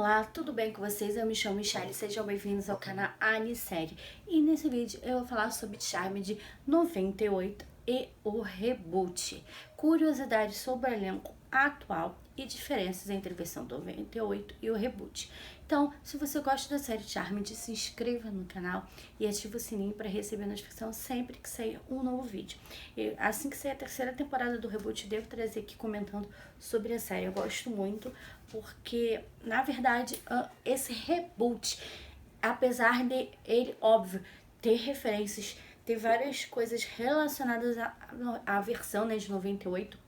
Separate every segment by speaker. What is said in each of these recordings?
Speaker 1: Olá, tudo bem com vocês? Eu me chamo Michelle, sejam bem-vindos ao canal Anisérie. E nesse vídeo eu vou falar sobre Charmed 98 e o reboot. Curiosidades sobre o elenco atual e diferenças entre a versão 98 e o reboot. Então, se você gosta da série Charmed, se inscreva no canal e ative o sininho para receber notificação sempre que sair um novo vídeo. E assim que sair a terceira temporada do reboot, devo trazer aqui comentando sobre a série. Eu gosto muito porque, na verdade, esse reboot, apesar de ele, óbvio, ter referências, ter várias coisas relacionadas à versão, né, de 98,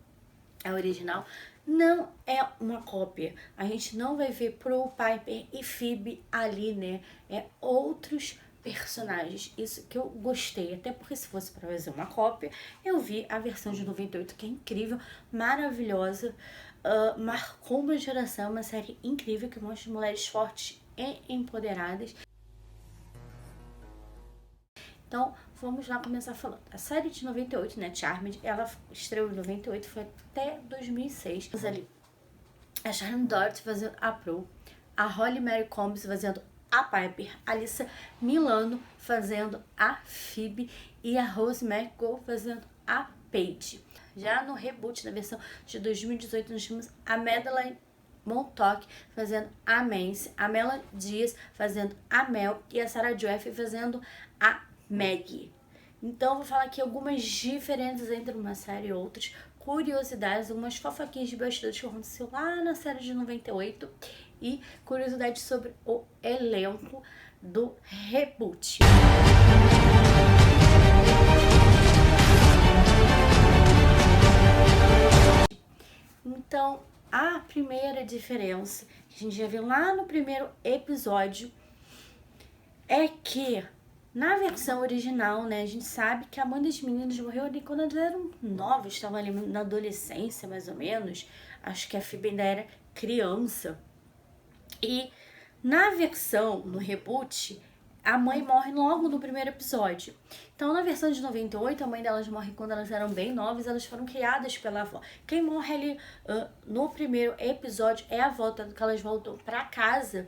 Speaker 1: a original, não é uma cópia. A gente não vai ver Pro, Piper e Phoebe ali, né? É outros personagens. Isso que eu gostei. Até porque se fosse para fazer uma cópia, eu vi a versão de 98, que é incrível, maravilhosa. Marcou uma geração, uma série incrível que mostra mulheres fortes e empoderadas. Então, vamos lá começar falando. A série de 98, né, Charmed, ela estreou em 98, foi até 2006. Temos ali a Sharon Doherty fazendo a Pro, a Holly Marie Combs fazendo a Piper, a Alyssa Milano fazendo a Phoebe e a Rose McGowan fazendo a Paige. Já no reboot, na versão de 2018, nós temos a Madeleine Montauk fazendo a Mance, a Melanie Diaz fazendo a Mel e a Sarah Jeffrey fazendo a Maggie. Então, vou falar aqui algumas diferenças entre uma série e outras, curiosidades, algumas fofoquinhas de bastidores que aconteceu lá na série de 98 e curiosidades sobre o elenco do reboot. Então, a primeira diferença que a gente já viu lá no primeiro episódio é que na versão original, né, a gente sabe que a mãe das meninas morreu ali quando elas eram novas, estavam ali na adolescência, mais ou menos. Acho que a Phoebe ainda era criança. E na versão, no reboot, a mãe morre logo no primeiro episódio. Então, na versão de 98, a mãe delas morre quando elas eram bem novas, elas foram criadas pela avó. Quem morre ali no primeiro episódio é a avó, tanto que elas voltam pra casa,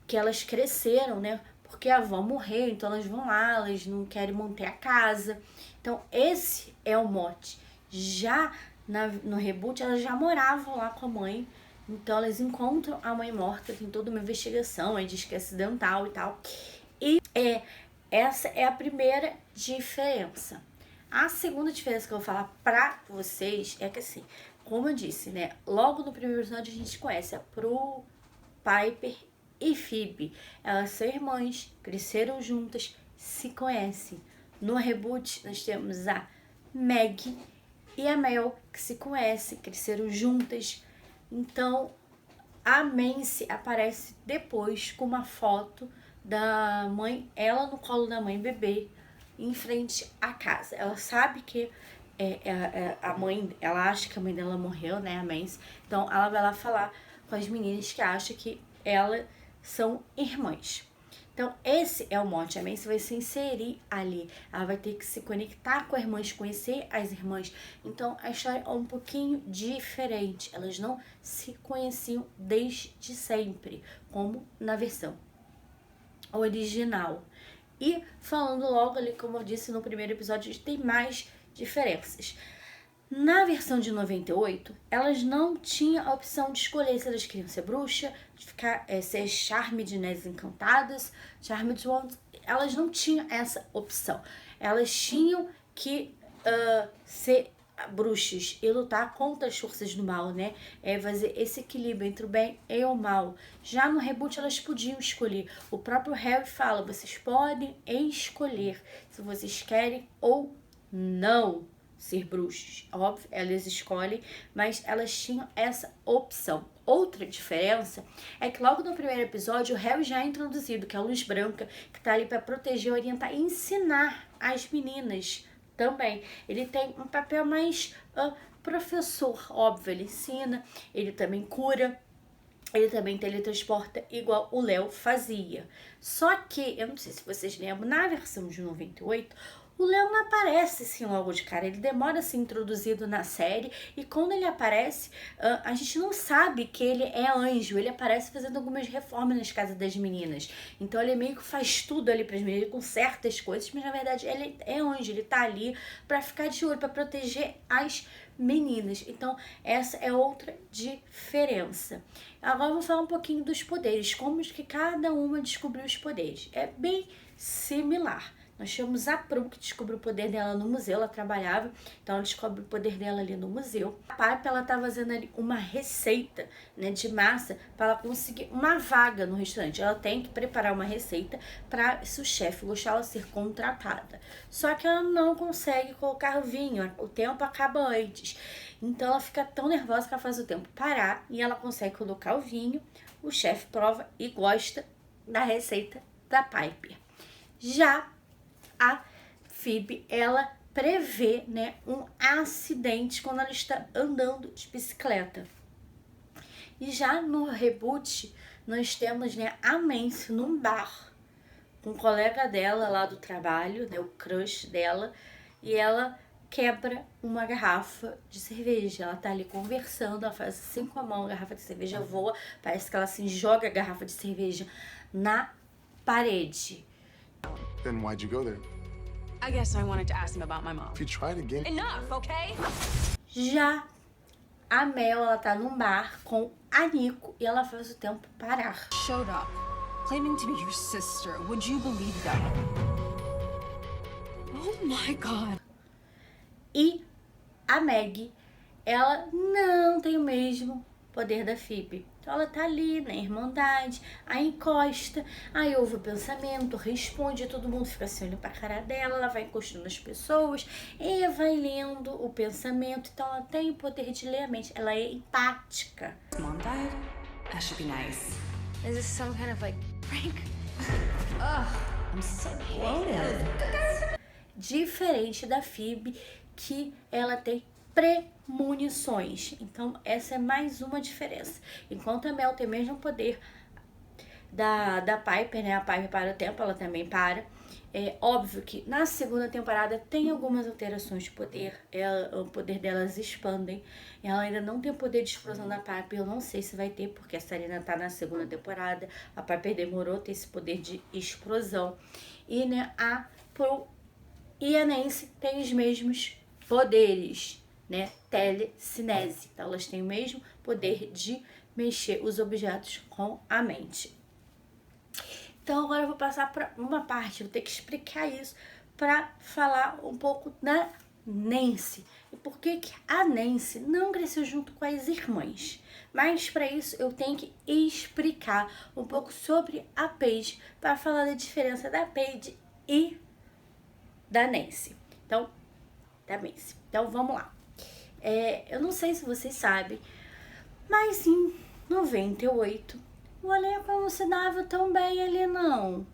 Speaker 1: que elas cresceram, né? Porque a avó morreu, então elas vão lá, elas não querem manter a casa. Então, esse é o mote. Já no reboot, elas já moravam lá com a mãe. Então, elas encontram a mãe morta, tem toda uma investigação, aí diz que é acidental e tal. E essa é a primeira diferença. A segunda diferença que eu vou falar pra vocês é que, assim, como eu disse, né? Logo no primeiro episódio, a gente conhece a Pro, Piper e Phoebe. Elas são irmãs, cresceram juntas, se conhecem. No reboot, nós temos a Maggie e a Mel, que se conhecem, cresceram juntas. Então, a Mance aparece depois com uma foto da mãe, ela no colo da mãe bebê, em frente à casa. Ela sabe que a mãe, ela acha que a mãe dela morreu, né, a Mance. Então, ela vai lá falar com as meninas que acham que ela são irmãs. Então, esse é o mote. A Mance vai se inserir ali. Ela vai ter que se conectar com as irmãs, conhecer as irmãs. Então, a história é um pouquinho diferente. Elas não se conheciam desde sempre, como na versão original. E falando logo ali, como eu disse no primeiro episódio, tem mais diferenças. Na versão de 98, elas não tinham a opção de escolher se elas queriam ser bruxa, ser Charmed, né, encantadas, Charmed Wands. Elas não tinham essa opção. Elas tinham que ser bruxas e lutar contra as forças do mal, né? Fazer esse equilíbrio entre o bem e o mal. Já no reboot, elas podiam escolher. O próprio Harry fala, vocês podem escolher se vocês querem ou não ser bruxos. Óbvio, elas escolhem, mas elas tinham essa opção. Outra diferença é que logo no primeiro episódio o Harry já é introduzido, que é a Luz Branca, que tá ali para proteger, orientar e ensinar as meninas também. Ele tem um papel mais professor, óbvio, ele ensina, ele também cura, ele também teletransporta igual o Léo fazia. Só que, eu não sei se vocês lembram, na versão de 98, O Leon não aparece assim logo de cara, ele demora a ser introduzido na série e quando ele aparece, a gente não sabe que ele é anjo, ele aparece fazendo algumas reformas nas casas das meninas. Então ele meio que faz tudo ali pras meninas, ele conserta as coisas, mas na verdade ele é anjo, ele tá ali pra ficar de olho, pra proteger as meninas. Então essa é outra diferença. Agora eu vou falar um pouquinho dos poderes, como que cada uma descobriu os poderes. É bem similar. Nós tínhamos a Prue, que descobriu o poder dela no museu, ela trabalhava, então ela descobre o poder dela ali no museu. A Piper, ela tá fazendo ali uma receita, né, de massa para ela conseguir uma vaga no restaurante. Ela tem que preparar uma receita para, se o chefe gostar, ela ser contratada. Só que ela não consegue colocar vinho, o tempo acaba antes. Então ela fica tão nervosa que ela faz o tempo parar e ela consegue colocar o vinho, o chefe prova e gosta da receita da Piper. Já a Phoebe, ela prevê, né, um acidente quando ela está andando de bicicleta. E já no reboot, nós temos, né, a Nancy num bar com um colega dela lá do trabalho, né, o crush dela, e ela quebra uma garrafa de cerveja. Ela tá ali conversando, ela faz assim com a mão, a garrafa de cerveja voa, parece que ela assim joga a garrafa de cerveja na parede.
Speaker 2: Then why'd you go there?
Speaker 3: I guess I wanted to ask him about my mom.
Speaker 2: If you try it again...
Speaker 3: Enough, okay?
Speaker 1: Já a Mel, ela tá num bar com a Nico e ela faz o tempo parar.
Speaker 3: Showed up, claiming to be your sister. Would you believe that? Oh my God.
Speaker 1: E a Maggie, ela não tem o mesmo poder da Phoebe. Então ela tá ali na Irmandade, aí encosta, aí ouve o pensamento, responde, todo mundo fica assim olhando pra cara dela, ela vai encostando nas pessoas e vai lendo o pensamento. Então ela tem o poder de ler a mente, ela é empática.
Speaker 3: Mom died? That should be nice. Is this some kind of like prank? Ugh, I'm so bloated.
Speaker 1: Diferente da Phoebe, que ela tem premonições. Então essa é mais uma diferença. Enquanto a Mel tem o mesmo poder da Piper, né? A Piper para o tempo, ela também para. É óbvio que na segunda temporada tem algumas alterações de poder. O poder delas expandem. Ela ainda não tem o poder de explosão da Piper. Eu não sei se vai ter, porque a série ainda tá na segunda temporada. A Piper demorou a ter esse poder de explosão. E, né, a Prue e a Nancy têm os mesmos poderes, né? Telecinese. Então elas têm o mesmo poder de mexer os objetos com a mente. Então agora eu vou passar para uma parte, vou ter que explicar isso para falar um pouco da Nancy. E por que a Nancy não cresceu junto com as irmãs. Mas para isso eu tenho que explicar um pouco sobre a Paige para falar da diferença da Paige e da Nancy. Então, vamos lá. Eu não sei se vocês sabem, mas em 98, o elenco não se dava tão bem ali não.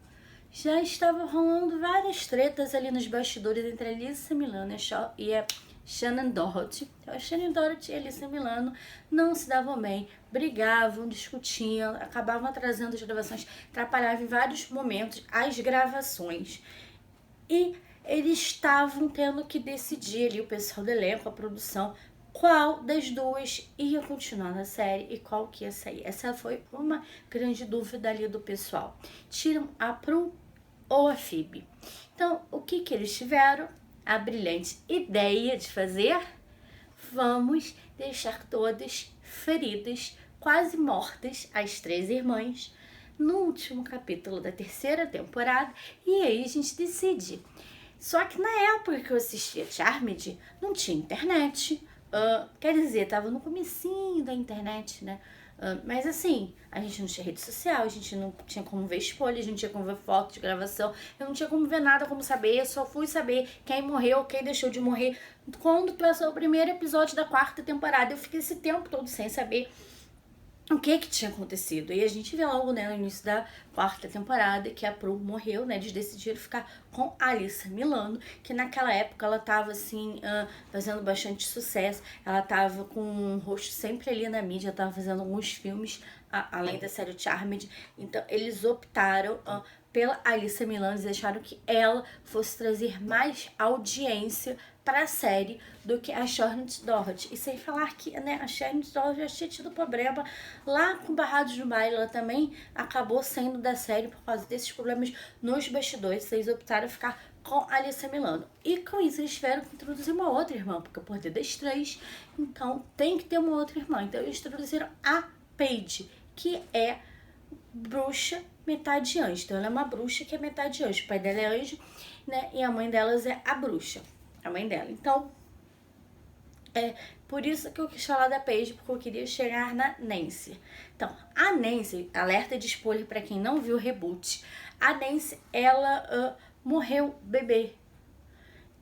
Speaker 1: Já estava rolando várias tretas ali nos bastidores entre a Alyssa Milano e a Shannon Doherty. Então, a Shannon Doherty e a Alyssa Milano não se davam bem, brigavam, discutiam, acabavam atrasando as gravações, atrapalhavam em vários momentos as gravações. E eles estavam tendo que decidir ali, o pessoal do elenco, a produção, qual das duas ia continuar na série e qual que ia sair. Essa foi uma grande dúvida ali do pessoal. Tiram a Prue ou a Phoebe? Então, o que eles tiveram? A brilhante ideia de fazer? Vamos deixar todas feridas, quase mortas, as três irmãs, no último capítulo da terceira temporada, e aí a gente decide. Só que na época que eu assistia Charmed, não tinha internet. Quer dizer, tava no comecinho da internet, né? Mas assim, a gente não tinha rede social, a gente não tinha como ver spoiler, a gente não tinha como ver foto de gravação, eu não tinha como ver nada, como saber, eu só fui saber quem morreu, quem deixou de morrer. Quando passou o primeiro episódio da quarta temporada, eu fiquei esse tempo todo sem saber o que tinha acontecido. E a gente vê logo, né, no início da quarta temporada que a Prue morreu, né, eles decidiram ficar com a Alyssa Milano, que naquela época ela tava assim, fazendo bastante sucesso, ela tava com o rosto sempre ali na mídia, tava fazendo alguns filmes além da série Charmed. Então, eles optaram pela Alyssa Milano e acharam que ela fosse trazer mais audiência para a série do que a Charlotte Doherty. E sem falar que, né, a Charlotte Doherty já tinha tido problema lá com Barrados do Baile. Ela também acabou saindo da série por causa desses problemas nos bastidores. Eles optaram ficar com a Alyssa Milano. E com isso eles tiveram que introduzir uma outra irmã, porque o Poder das Três, então tem que ter uma outra irmã. Então eles introduziram a Paige, que é bruxa metade anjo. Então ela é uma bruxa que é metade anjo. O pai dela é anjo, né? E a mãe delas é a bruxa, a mãe dela. Então, é por isso que eu quis falar da Paige, porque eu queria chegar na Nancy. Então, a Nancy, alerta de spoiler para quem não viu o reboot, a Nancy, ela morreu bebê.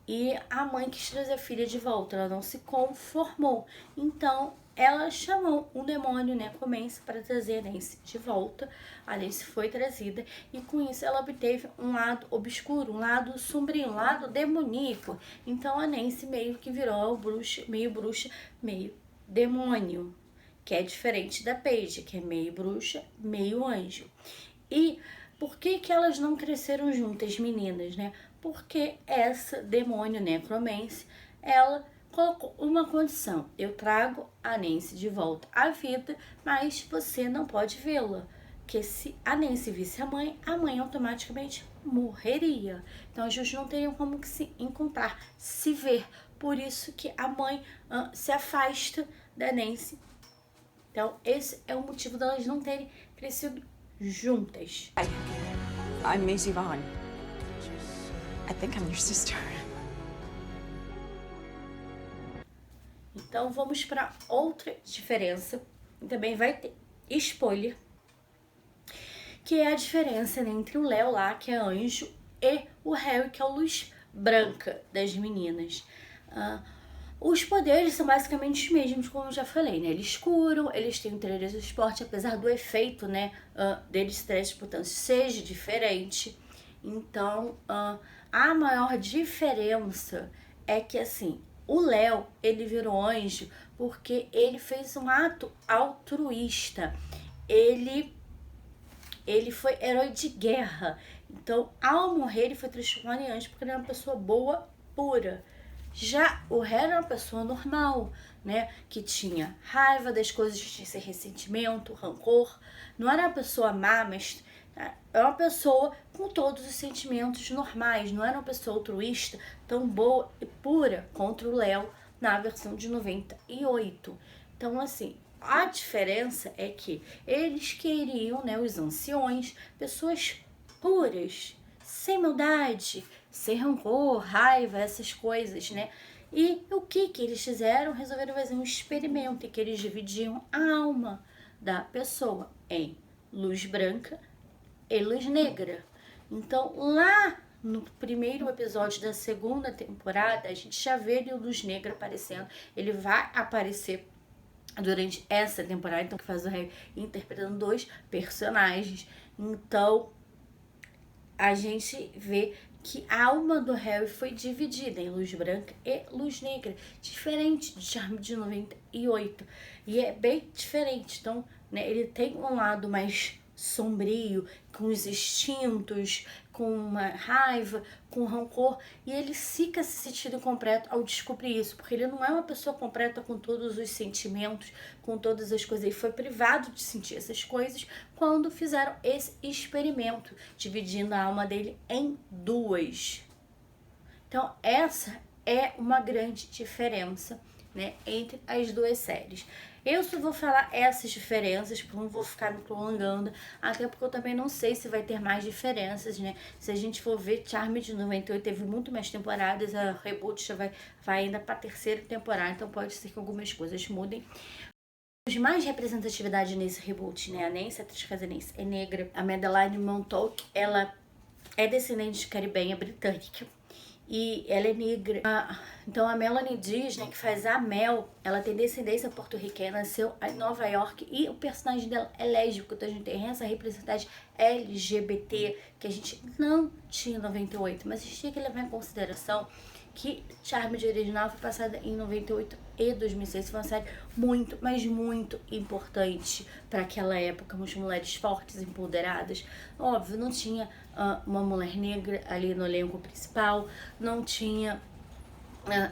Speaker 1: E a mãe quis trazer a filha de volta, ela não se conformou. Então, ela chamou um demônio, né, Comença, para trazer a Nancy de volta. A Nancy foi trazida e com isso ela obteve um lado obscuro, um lado sombrio, um lado demoníaco. Então a Nancy meio que virou bruxa, meio demônio, que é diferente da Paige, que é meio bruxa, meio anjo. E por que elas não cresceram juntas, meninas, né? Porque essa demônio necromancer, ela colocou uma condição: eu trago a Nancy de volta à vida, mas você não pode vê-la, porque se a Nancy visse a mãe automaticamente morreria. Então a gente não teria como que se encontrar, se ver. Por isso que a mãe se afasta da Nancy. Então esse é o motivo delas não terem crescido juntas.
Speaker 4: I'm Maisie Vaughn. I think I'm your sister.
Speaker 1: Então vamos para outra diferença, também vai ter spoiler, que é a diferença, né, entre o Léo lá, que é anjo, e o Harry, que é o luz branca das meninas. Os poderes são basicamente os mesmos, como eu já falei, né? Eles curam, eles têm o teletransporte, apesar do efeito, né, deles teletransportando seja diferente. Então, a maior diferença é que, assim, o Léo, ele virou anjo porque ele fez um ato altruísta. Ele foi herói de guerra. Então, ao morrer, ele foi transformado em anjo porque ele era uma pessoa boa, pura. Já o Harry era uma pessoa normal, né? Que tinha raiva das coisas, que tinha esse ressentimento, rancor. Não era uma pessoa má, mas era uma pessoa com todos os sentimentos normais. Não era uma pessoa altruísta, tão boa e pura contra o Léo na versão de 98. Então, assim, a diferença é que eles queriam, né, os anciões, pessoas puras, sem maldade, sem rancor, raiva, essas coisas, né? E o que eles fizeram? Resolveram fazer um experimento em que eles dividiam a alma da pessoa em luz branca e luz negra. Então, lá no primeiro episódio da segunda temporada, a gente já vê a luz negra aparecendo. Ele vai aparecer durante essa temporada, então que faz o Harry interpretando 2 personagens. Então, a gente vê que a alma do Harry foi dividida em luz branca e luz negra, diferente de Charme de 98. E é bem diferente. Então, né, ele tem um lado mais sombrio, com os instintos, com uma raiva, com rancor, e ele fica se sentindo completo ao descobrir isso, porque ele não é uma pessoa completa com todos os sentimentos, com todas as coisas. Ele foi privado de sentir essas coisas quando fizeram esse experimento, dividindo a alma dele em 2. Então essa é uma grande diferença, né, entre as 2 séries. Eu só vou falar essas diferenças, porque não vou ficar me prolongando, até porque eu também não sei se vai ter mais diferenças, né? Se a gente for ver, Charme de 98 teve muito mais temporadas, a Reboot já vai ainda para a 3ª temporada, então pode ser que algumas coisas mudem. Os mais representatividade nesse reboot, né? A Nancy, a atriz que faz a Nancy, é negra. A Madeline Montauk, ela é descendente de caribenha britânica. E ela é negra. Então a Melanie Diz, né, que faz a Mel, ela tem descendência porto-riquenha, nasceu em Nova York e o personagem dela é lésbico, então a gente tem essa representatividade LGBT que a gente não tinha em 98, mas a gente tinha que levar em consideração que Charmed original foi passada em 98 e 2006. Foi uma série muito, mas muito importante para aquela época. Umas mulheres fortes, empoderadas. Óbvio, não tinha uma mulher negra ali no elenco principal, não tinha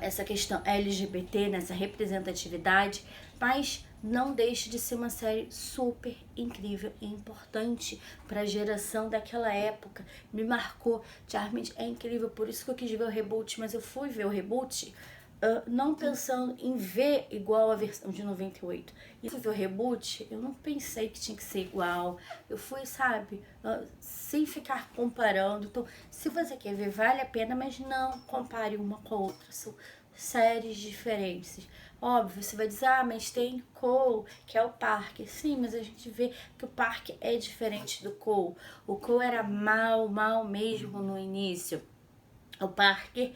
Speaker 1: essa questão LGBT, nessa representatividade, mas não deixa de ser uma série super incrível e importante para a geração daquela época. Me marcou. Charmed é incrível, por isso que eu quis ver o reboot, mas eu fui ver o reboot não pensando em ver igual a versão de 98. E fui ver o reboot, eu não pensei que tinha que ser igual. Eu fui, sabe, sem ficar comparando. Então, se você quer ver, vale a pena, mas não compare uma com a outra. São séries diferentes. Óbvio, você vai dizer, mas tem Cole, que é o Parker. Sim, mas a gente vê que o Parker é diferente do Cole. O Cole era mal mesmo no início. O Parker,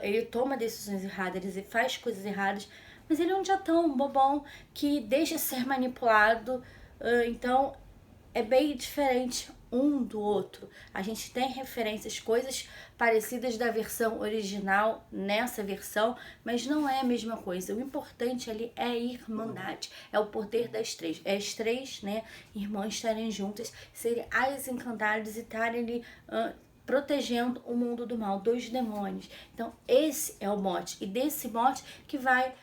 Speaker 1: ele toma decisões erradas, ele faz coisas erradas, mas ele é um dia tão bobão que deixa ser manipulado. Então, é bem diferente um do outro. A gente tem referências, coisas parecidas da versão original nessa versão, mas não é a mesma coisa. O importante ali é a irmandade, é o poder das três. É as três, né, irmãs estarem juntas, serem as encantadas e estarem ali protegendo o mundo do mal, dos demônios. Então, esse é o mote. E desse mote que vai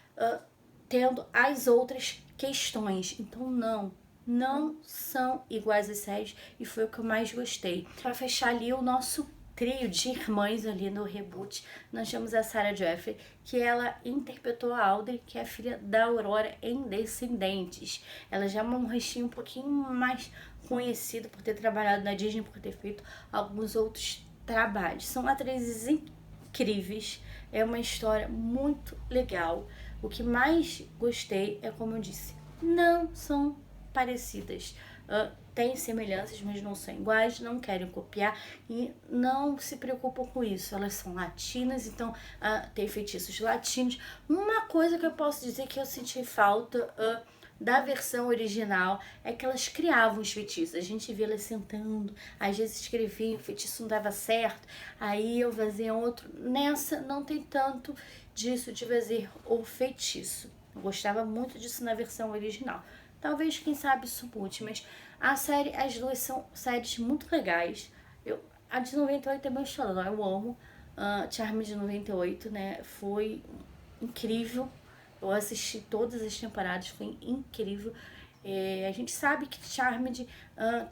Speaker 1: tendo as outras questões. Então, não são iguais as séries, e foi o que eu mais gostei. Para fechar ali o nosso trio de irmãs ali no reboot, nós temos a Sarah Jeffrey, que ela interpretou a Audrey, que é a filha da Aurora em Descendentes. Ela já é um rostinho um pouquinho mais conhecido por ter trabalhado na Disney, por ter feito alguns outros trabalhos. São atrizes incríveis, é uma história muito legal. O que mais gostei é, como eu disse, não são parecidas. Tem semelhanças, mas não são iguais, não querem copiar e não se preocupam com isso. Elas são latinas, então tem feitiços latinos. Uma coisa que eu posso dizer que eu senti falta da versão original é que elas criavam os feitiços. A gente via elas sentando, às vezes escreviam, o feitiço não dava certo, aí eu fazia outro. Nessa não tem tanto disso de fazer o feitiço. Eu gostava muito disso na versão original. Talvez, quem sabe, isso mude, mas a série, as duas são séries muito legais. A de 98 é meu xodó, eu amo. Charmed de 98, né, foi incrível. Eu assisti todas as temporadas, foi incrível. A gente sabe que Charmed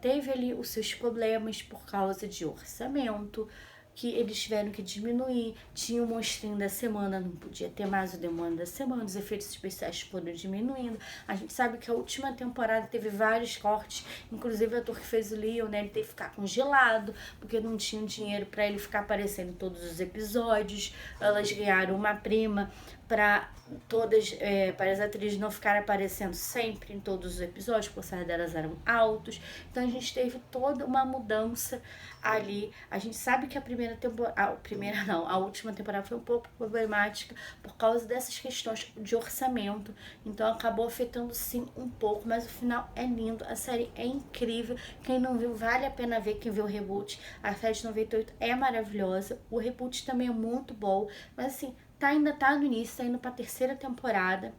Speaker 1: teve ali os seus problemas por causa de orçamento, que eles tiveram que diminuir. Tinha o monstrinho da semana, não podia ter mais o demônio da semana, os efeitos especiais foram diminuindo. A gente sabe que a última temporada teve vários cortes, inclusive o ator que fez o Leon, né, ele teve que ficar congelado, porque não tinha dinheiro para ele ficar aparecendo em todos os episódios. Elas ganharam uma prima para todas, para as atrizes não ficarem aparecendo sempre em todos os episódios, porque os salários delas eram altos. Então a gente teve toda uma mudança ali. A gente sabe que a última temporada foi um pouco problemática por causa dessas questões de orçamento, então acabou afetando sim um pouco, mas o final é lindo, a série é incrível. Quem não viu, vale a pena ver. Quem viu o reboot, a série de 98 é maravilhosa, o reboot também é muito bom, mas assim, ainda tá no início, tá indo pra terceira temporada.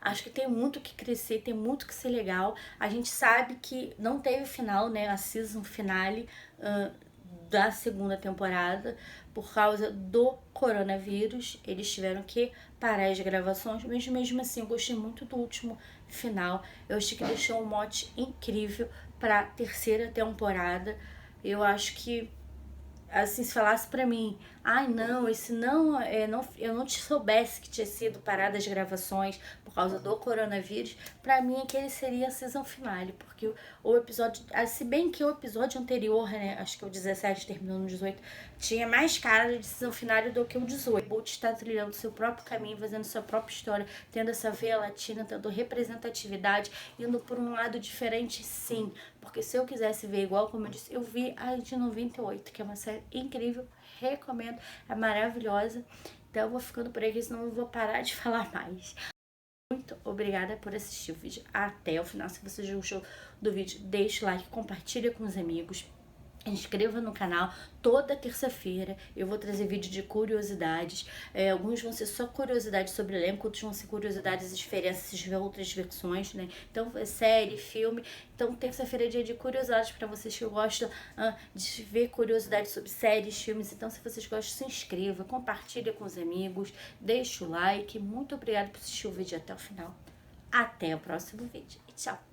Speaker 1: Acho que tem muito que crescer, tem muito que ser legal. A gente sabe que não teve final, né? A season finale da segunda temporada por causa do coronavírus. Eles tiveram que parar as gravações, mas mesmo assim eu gostei muito do último final. Eu achei que deixou um mote incrível pra terceira temporada. Eu acho que, assim, se falasse pra mim, não, esse não, eu não te soubesse que tinha sido parada as gravações por causa do coronavírus, pra mim aquele seria a season finale, porque o episódio, se bem que o episódio anterior, né, acho que o 17 terminou no 18, tinha mais cara de season finale do que o 18. O Bolt está trilhando seu próprio caminho, fazendo sua própria história, tendo essa veia latina, tendo representatividade, indo por um lado diferente, sim, porque se eu quisesse ver igual, como eu disse, eu vi a de 98, que é uma série incrível, recomendo, é maravilhosa. Então eu vou ficando por aqui, senão eu vou parar de falar mais. Muito obrigada por assistir o vídeo até o final. Se você gostou do vídeo, deixa o like, compartilha com os amigos. Inscreva no canal, toda terça-feira eu vou trazer vídeo de curiosidades, alguns vão ser só curiosidades sobre o elenco, outros vão ser curiosidades e diferenças de outras versões, né? Então, série, filme, então terça-feira é dia de curiosidades para vocês que gostam de ver curiosidades sobre séries, filmes. Então, se vocês gostam, se inscreva, compartilha com os amigos, deixa o like. Muito obrigada por assistir o vídeo até o final. Até o próximo vídeo e tchau!